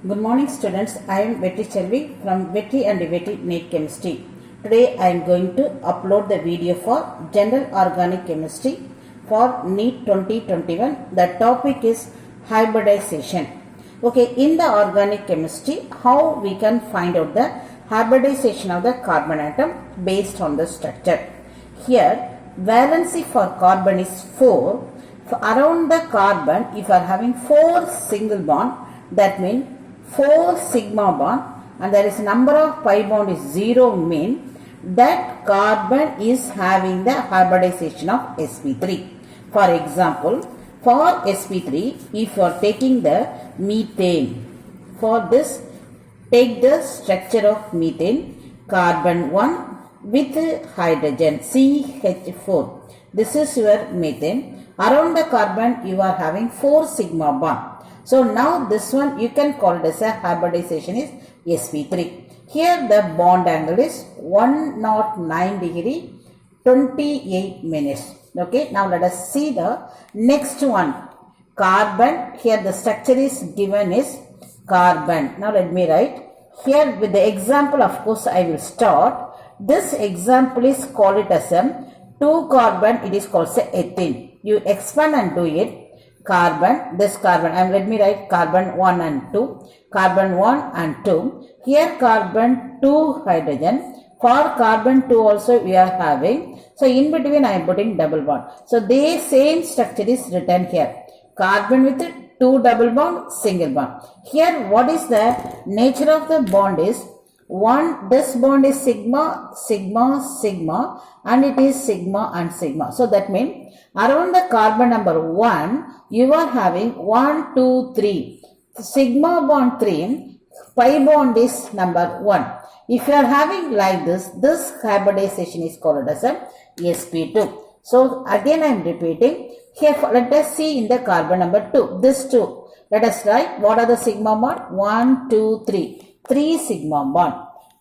Good morning students, I am Vetri from Vetri and Vetri NEET Chemistry. Today I am going to upload the video for General Organic Chemistry for NEET 2021. The topic is hybridization. Okay, in the organic chemistry, how we can find out the hybridization of the carbon atom based on the structure. Here, valency for carbon is 4. Around the carbon, if you are having 4 single bond, that means 4 sigma bond, and there is number of pi bond is 0, mean that carbon is having the hybridization of sp3. For example, for sp3, if you are taking the methane, for this take the structure of methane, carbon 1 with hydrogen CH4. This is your methane. Around the carbon you are having 4 sigma bond. So now this one you can call it as a hybridization is sp3. Here the bond angle is 109 degree 28 minutes. Okay, now let us see the next one. Carbon, here the structure is given is carbon. Now let me write. Here with the example, of course I will start. This example is call it as a 2 carbon, it is called say ethene. You expand and do it. Carbon, this carbon, and let me write carbon 1 and 2, carbon 1 and 2, here carbon 2 hydrogen, for carbon 2 also we are having, so in between I am putting double bond. So the same structure is written here, carbon with 2 double bond, single bond. Here what is the nature of the bond is, this bond is sigma, sigma, sigma, and it is sigma and sigma. So that means around the carbon number 1, you are having 1, 2, 3. Sigma bond 3, pi bond is number 1. If you are having like this hybridization is called as a sp2. So again I am repeating. Here let us see in the carbon number 2. This 2. Let us write what are the sigma bond? 1, 2, 3. 3 sigma bond.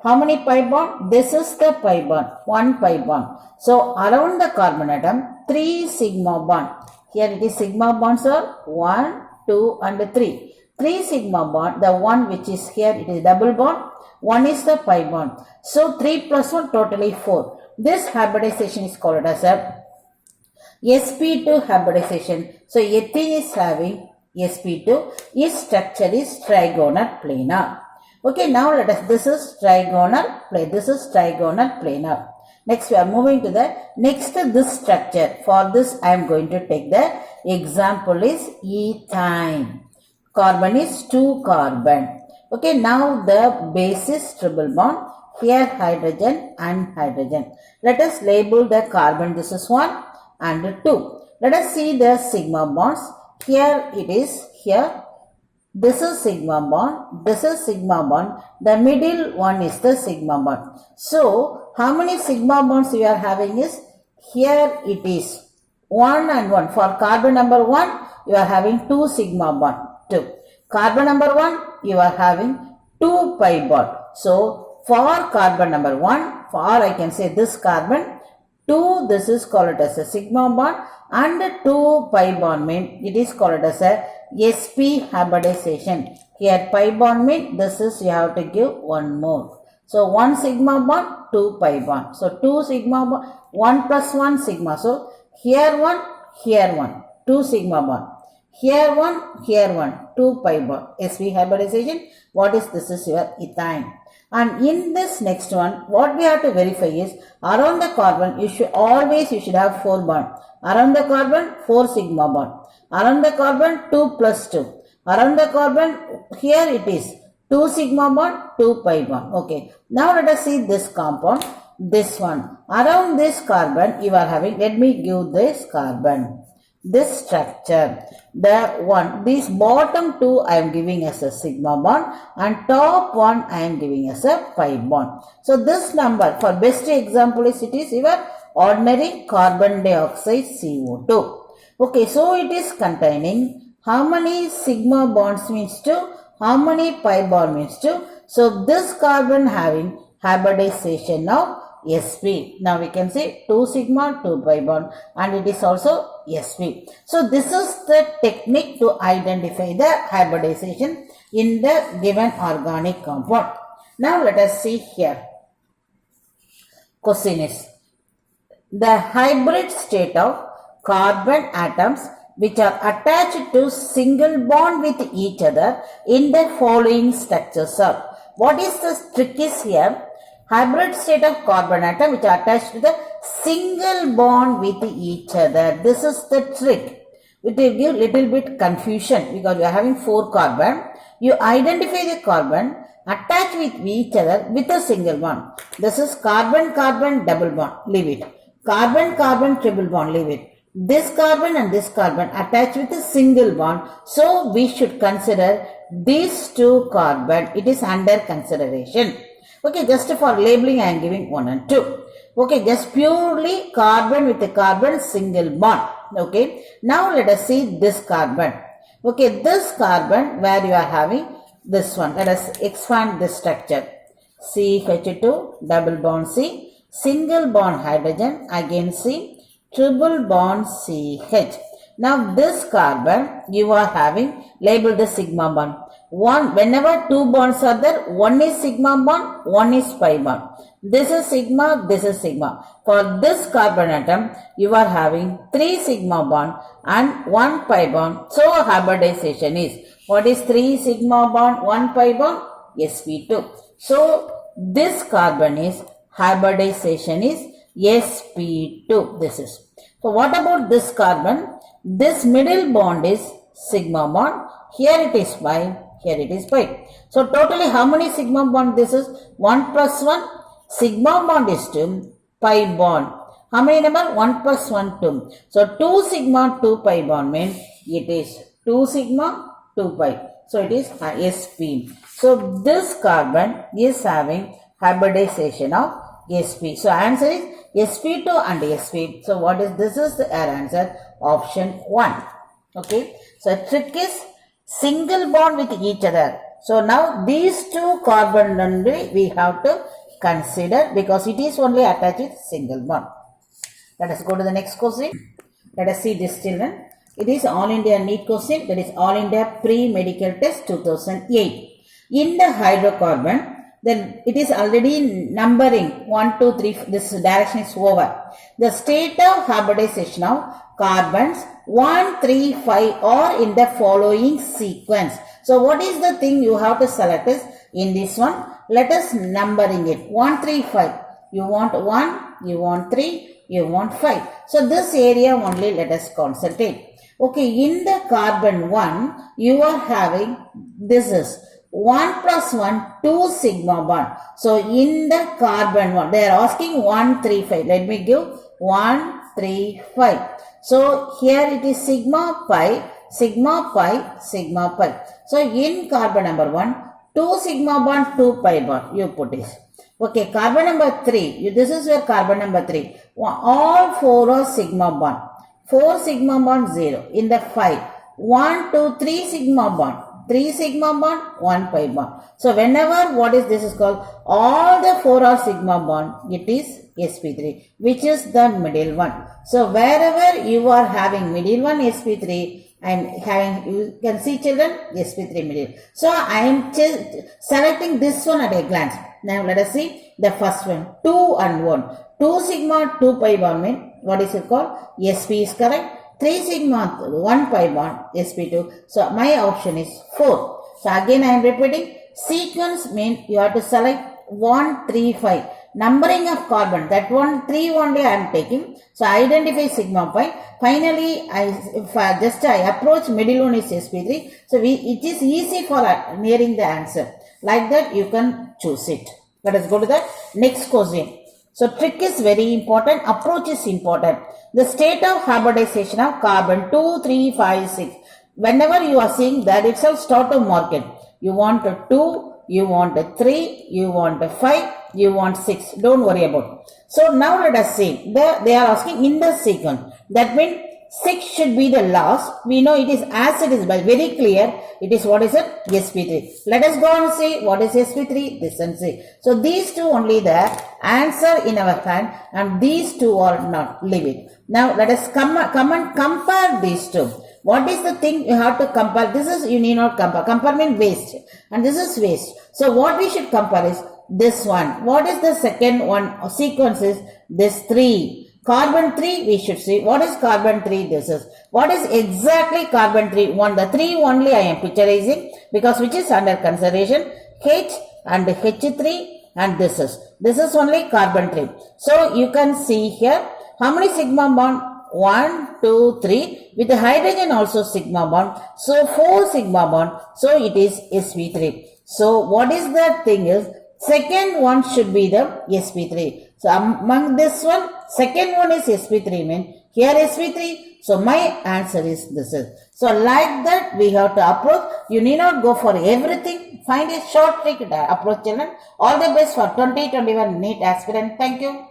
How many pi bond? This is the pi bond. 1 pi bond. So around the carbon atom 3 sigma bond. Here it is sigma bonds are 1, 2 and 3. 3 sigma bond, the one which is here it is double bond. 1 is the pi bond. So 3 plus 1 totally 4. This hybridization is called as a sp2 hybridization. So ethene is having sp2. Its structure is trigonal planar. Okay, now let us, this is trigonal planar. Next we are moving to the next this structure. For this I am going to take the example is ethane. Carbon is 2 carbon. Okay, now the base is triple bond. Here hydrogen and hydrogen. Let us label the carbon. This is 1 and 2. Let us see the sigma bonds. Here it is here. This is sigma bond. This is sigma bond. The middle one is the sigma bond. So how many sigma bonds we are having is, here it is 1 and 1. For carbon number 1, you are having 2 sigma bond, 2. Carbon number 1, you are having 2 pi bond. So for carbon number 1, for I can say this carbon, 2, this is called as a sigma bond, and 2 pi bond mean it is called as a sp hybridization. Here pi bond mean this is you have to give one more. So 1 sigma bond, 2 pi bond. So 2 sigma bond, 1 plus 1 sigma. So here 1, 2 sigma bond. Here 1, 2 pi bond. sp hybridization. What is this? Is your ethane. And in this next one, what we have to verify is, around the carbon you should have 4 bond. Around the carbon 4 sigma bond. Around the carbon 2 plus 2. Around the carbon here it is 2 sigma bond, 2 pi bond. Okay. Now let us see this compound. This one. Around this carbon you are having, let me give this carbon. This structure. The one, this bottom 2 I am giving as a sigma bond and top 1 I am giving as a pi bond. So this number for best example is, it is your ordinary carbon dioxide CO2. Okay, so it is containing how many sigma bonds means 2, how many pi bond means 2. So this carbon having hybridization of sp. Now we can say 2 sigma 2 pi bond, and it is also sp. So this is the technique to identify the hybridization in the given organic compound. Now let us see here. Question is, the hybrid state of carbon atoms which are attached to single bond with each other in the following structures are. What is the trick is here? Hybrid state of carbon atom which are attached to the single bond with each other. This is the trick. It will give little bit confusion because you are having 4 carbon. You identify the carbon attached with each other with a single bond. This is carbon-carbon double bond. Leave it. Carbon-carbon triple bond. Leave it. This carbon and this carbon attached with a single bond. So we should consider these 2 carbon. It is under consideration. Okay, just for labeling I am giving 1 and 2. Okay, just purely carbon with a carbon single bond. Okay, now let us see this carbon. Okay, this carbon where you are having this one. Let us expand this structure. CH2 double bond C, single bond hydrogen, again C, triple bond CH. Now this carbon you are having labeled the sigma bond. Whenever 2 bonds are there, one is sigma bond, one is pi bond. This is sigma, this is sigma. For this carbon atom, you are having 3 sigma bond and 1 pi bond. So hybridization is, what is 3 sigma bond, 1 pi bond? sp2. So this carbon is, hybridization is sp2. This is. So what about this carbon? This middle bond is sigma bond. Here it is pi. Here it is pi. So totally how many sigma bond this is? 1 plus 1. Sigma bond is 2. Pi bond. How many number? 1 plus 1, 2. So 2 sigma, 2 pi bond means it is 2 sigma, 2 pi. So it is sp. So this carbon is having hybridization of sp. So answer is sp2 and sp. So what is this? Is the answer option 1. Okay. So trick is single bond with each other. So now these 2 carbon only we have to consider because it is only attached with single bond. Let us go to the next question. Let us see this, children. It is All India NEET question, that is All India Pre-Medical Test 2008. In the hydrocarbon, then it is already numbering 1, 2, 3, this direction is over. The state of hybridization of carbons 1, 3, 5 are in the following sequence. So what is the thing you have to select is in this one? Let us numbering it 1, 3, 5. You want 1, you want 3, you want 5. So this area only let us concentrate. Okay, in the carbon 1, you are having, this is 1 plus 1, 2 sigma bond. So in the carbon 1, they are asking 1, 3, 5. Let me give 1, 3, 5. So here it is sigma pi, sigma pi, sigma pi. So in carbon number 1, 2 sigma bond, 2 pi bond. You put this. Okay, carbon number 3. This is your carbon number 3. All 4 are sigma bond. 4 sigma bond 0. In the 5, 1, 2, 3 sigma bond. 3 sigma bond, 1 pi bond. So whenever what is this is called, all the 4 are sigma bond, it is sp3, which is the middle one. So wherever you are having middle one sp3, I am having, you can see children, sp3 middle. So I am selecting this one at a glance. Now let us see the first one, 2 and 1. 2 sigma, 2 pi bond mean, what is it called? sp is correct. 3 sigma, 1 pi bond, sp2. So my option is 4. So again I am repeating, sequence means you have to select 1, 3, 5. Numbering of carbon, that one 3 only I am taking. So identify sigma pi. Finally, I approach middle one is sp3. So it is easy for nearing the answer. Like that you can choose it. Let us go to the next question. So trick is very important. Approach is important. The state of hybridization of carbon 2, 3, 5, 6. Whenever you are seeing that itself, start to mark it. You want a 2, you want a 3, you want a 5, you want 6. Don't worry about it. So now let us see. They are asking in the sequence. That means 6 should be the last. We know it is as it is, but very clear. It is what is it? sp3. Let us go and see what is sp3. This and see. So these two only the answer in our hand, and these two are not. Leave it. Now let us come and compare these two. What is the thing you have to compare? This is you need not compare. Compare means waste, and this is waste. So what we should compare is this one. What is the second one? Sequence is this 3. Carbon 3 we should see. What is carbon 3? This is. What is exactly carbon 3? 1. The 3 only I am picturizing because which is under consideration. H and H3 and this is. This is only carbon 3. So you can see here how many sigma bond? 1, 2, 3. With the hydrogen also sigma bond. So 4 sigma bond. So it is sp3. So what is the thing is second one should be the sp3. So among this one, second one is sp3 mean here sp3. So my answer is this is. So like that we have to approach. You need not go for everything. Find a short trick approach children. All the best for 2021 NEET aspirant. Thank you.